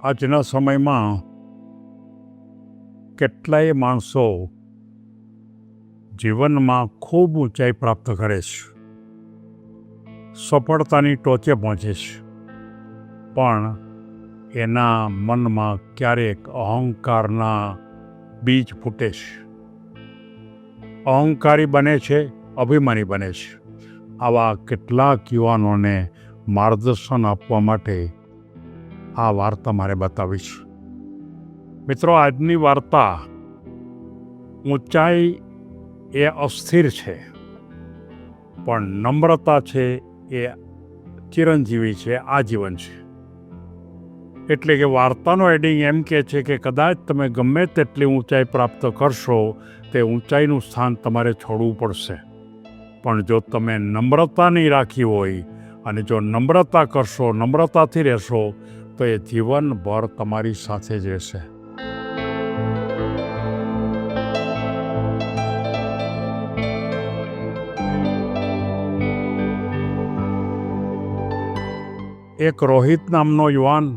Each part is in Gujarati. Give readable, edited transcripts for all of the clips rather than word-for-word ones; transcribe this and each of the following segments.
આજના સમયમાં કેટલાય માણસો જીવનમાં ખૂબ ઊંચાઈ પ્રાપ્ત કરે છે, સફળતાની ટોચે પહોંચે છે, પણ એના મનમાં ક્યારેક અહંકારના બીજ ફૂટે છે. અહંકારી બને છે, અભિમાની બને છે. આવા કેટલાક યુવાનોને માર્ગદર્શન આપવા માટે આ વાર્તા મારે બતાવી છે. મિત્રો, આજની વાર્તા ઊંચાઈ એ અસ્થિર છે, પણ નમ્રતા છે એ ચિરંજીવી છે, આજીવન છે. એટલે કે વાર્તાનો એડિંગ એમ કહે છે કે કદાચ તમે ગમે તેટલી ઊંચાઈ પ્રાપ્ત કરશો, તે ઊંચાઈનું સ્થાન તમારે છોડવું પડશે. પણ જો તમે નમ્રતા નહીં રાખી હોય અને જો નમ્રતા કરશો, નમ્રતાથી રહેશો, તો એ જીવનભર તમારી સાથે જ રહેશે. એક રોહિત નામનો યુવાન,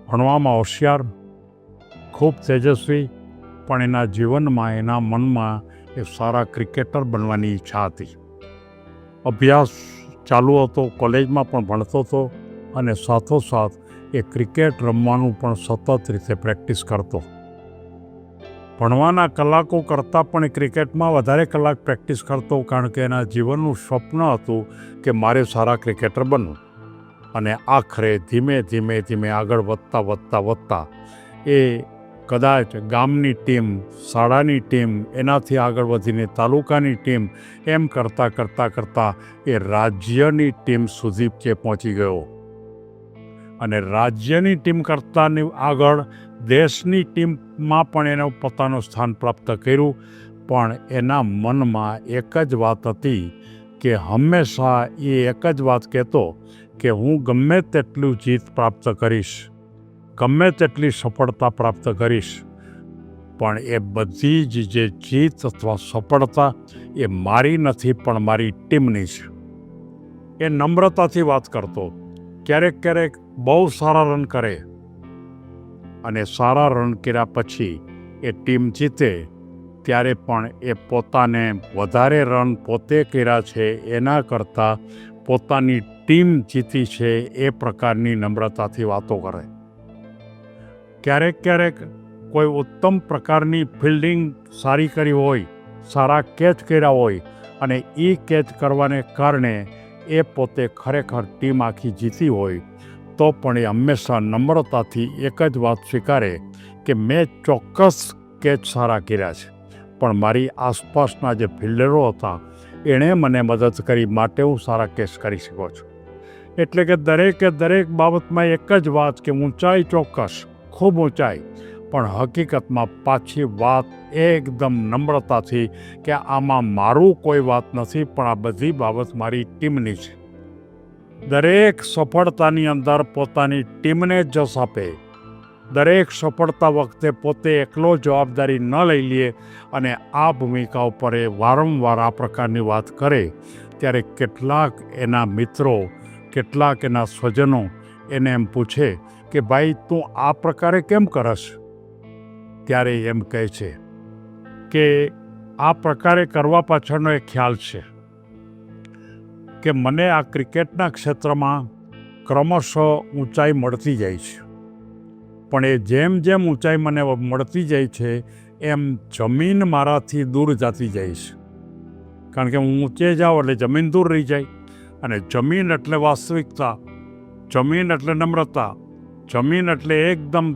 ભણવામાં હોશિયાર, ખૂબ તેજસ્વી, પણ એના જીવનમાં, એના મનમાં એ સારા ક્રિકેટર બનવાની ઈચ્છા હતી. અભ્યાસ ચાલુ હતો, કોલેજમાં પણ ભણતો હતો અને સાથોસાથ એ ક્રિકેટ રમવાનું પણ સતત રીતે પ્રેક્ટિસ કરતો. ભણવાના કલાકો કરતાં પણ ક્રિકેટમાં વધારે કલાક પ્રેક્ટિસ કરતો, કારણ કે એના જીવનનું સ્વપ્ન હતું કે મારે સારા ક્રિકેટર બનવું. અને આખરે ધીમે ધીમે આગળ વધતા એ કદાચ ગામની ટીમ, શાળાની ટીમ, એનાથી આગળ વધીને તાલુકાની ટીમ, એમ કરતાં એ રાજ્યની ટીમ સુધી પહોંચી ગયો. અને રાજ્યની ટીમ કરતાં આગળ દેશની ટીમમાં પણ એને પોતાનું સ્થાન પ્રાપ્ત કર્યું. પણ એના મનમાં એક જ વાત હતી કે હંમેશા એ એક જ વાત કહેતો કે હું ગમે તેટલું જીત પ્રાપ્ત કરીશ, ગમે તેટલી સફળતા પ્રાપ્ત કરીશ, પણ એ બધી જ જે જીત અથવા સફળતા એ મારી નથી, પણ મારી ટીમની છે. એ નમ્રતાથી વાત કરતો. ક્યારેક બહુ સારા રન કરે અને સારા રન કર્યા પછી એ ટીમ જીતે ત્યારે પણ એ પોતાને વધારે રન પોતે કર્યા છે એના કરતાં પોતાની ટીમ જીતી છે એ પ્રકારની નમ્રતાથી વાતો કરે. ક્યારેક કોઈ ઉત્તમ પ્રકારની ફિલ્ડિંગ સારી કરી હોય, સારા કેચ કર્યા હોય અને એ કેચ કરવાને કારણે એ પોતે ખરેખર ટીમ આખી જીતી હોય, તો પણ એ હંમેશા નમ્રતાથી એક જ વાત સ્વીકારે કે મેં ચોક્કસ કેચ સારા કર્યા છે, પણ મારી આસપાસના જે ફિલ્ડરો હતા એણે મને મદદ કરી, માટે હું સારા કેચ કરી શકો છું. એટલે કે દરેક બાબતમાં એક જ વાત કે ઊંચાઈ ચોક્કસ, ખૂબ ઊંચાઈ, પણ હકીકતમાં પાછી વાત એકદમ નમ્રતાથી કે આમાં મારું કોઈ વાત નથી, પણ આ બધી બાબત મારી ટીમની છે. દરેક સફળતાની અંદર પોતાની ટીમને જશ આપે. દરેક સફળતા વખતે પોતે એકલો જવાબદારી ન લઈ લે અને આ ભૂમિકા ઉપર એ વારંવાર આ પ્રકારની વાત કરે, ત્યારે કેટલાક એના મિત્રો, કેટલાક એના સ્વજનો એને એમ પૂછે કે ભાઈ તું આ પ્રકારે કેમ કરશ? ત્યારે એમ કહે છે કે આ પ્રકારે કરવા પાછળનો એક ખ્યાલ છે કે મને આ ક્રિકેટના ક્ષેત્રમાં ક્રમશઃ ઊંચાઈ મળતી જાય છે, પણ એ જેમ ઊંચાઈ મને મળતી જાય છે એમ જમીન મારાથી દૂર જતી જાય છે. કારણ કે હું ઊંચે જાઉં એટલે જમીન દૂર રહી જાય, અને જમીન એટલે વાસ્તવિકતા, જમીન એટલે નમ્રતા, જમીન એટલે એકદમ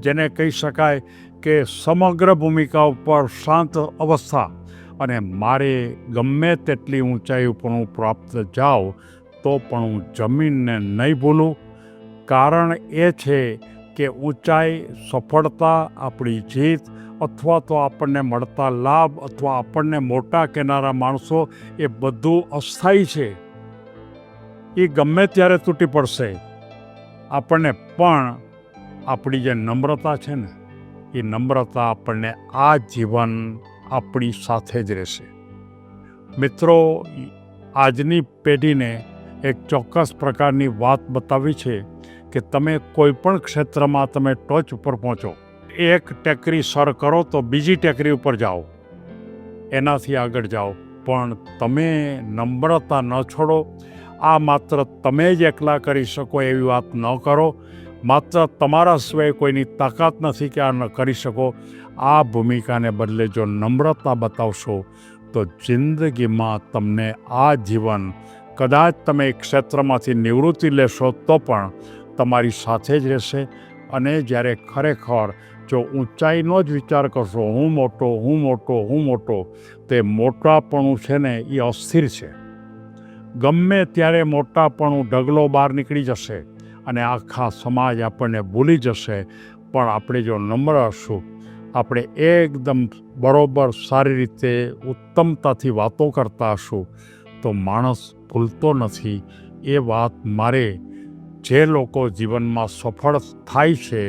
જેને કહી શકાય કે સમગ્ર ભૂમિકા ઉપર શાંત અવસ્થા. અને મારે ગમે તેટલી ઊંચાઈ ઉપર હું પ્રાપ્ત જાઉં તો પણ હું જમીનને નહીં ભૂલું. કારણ એ છે કે ઊંચાઈ, સફળતા, આપણી જીત અથવા તો આપણને મળતા લાભ અથવા આપણને મોટા કહેનારા માણસો, એ બધું અસ્થાયી છે. એ ગમે ત્યારે તૂટી પડશે. આપણને પણ આપણી જે નમ્રતા છે ને, એ નમ્રતા આપણને આ જીવન આપણી સાથે જ રહેશે. મિત્રો, આજની પેઢીને એક ચોક્કસ પ્રકારની વાત બતાવી છે કે તમે કોઈ પણ ક્ષેત્રમાં તમે ટોચ ઉપર પહોંચો, એક ટેકરી સર કરો તો બીજી ટેકરી ઉપર જાઓ, એનાથી આગળ જાઓ, પણ તમે નમ્રતા ન છોડો. આ માત્ર તમે જ એકલા કરી શકો એવી વાત ન કરો. માત્ર તમારા સિવાય કોઈની તાકાત નથી કે આ ન કરી શકો. આ ભૂમિકાને બદલે જો નમ્રતા બતાવશો તો જિંદગીમાં તમને આ જીવન, કદાચ તમે એક ક્ષેત્રમાંથી નિવૃત્તિ લેશો તો પણ તમારી સાથે જ રહેશે. અને જ્યારે ખરેખર જો ઊંચાઈનો જ વિચાર કરશો, હું મોટો, હું મોટો, હું મોટો, તે મોટાપણું છે ને એ અસ્થિર છે. ગમે ત્યારે મોટાપણું ઢગલો બહાર નીકળી જશે અને આખા સમાજ આપણને ભૂલી જશે. પણ આપણે જો નમ્ર હશું, આપણે એકદમ બરોબર સારી રીતે ઉત્તમતાથી વાતો કરતા હશું તો માણસ ભૂલતો નથી. એ વાત મારે જે લોકો જીવનમાં સફળ થાય છે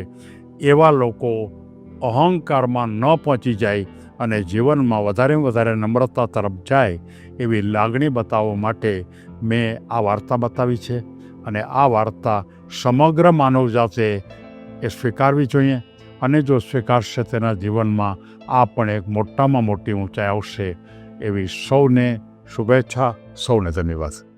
એવા લોકો અહંકારમાં ન પહોંચી જાય અને જીવનમાં વધારે નમ્રતા તરફ જાય એવી લાગણી બતાવવા માટે મેં આ વાર્તા બતાવી છે. અને આ વાર્તા સમગ્ર માનવજાતે એ સ્વીકારવી જોઈએ. અને જો સ્વીકારશે તેના જીવનમાં આ પણ એક મોટામાં મોટી ઊંચાઈ આવશે. એવી સૌને શુભેચ્છા, સૌને ધન્યવાદ.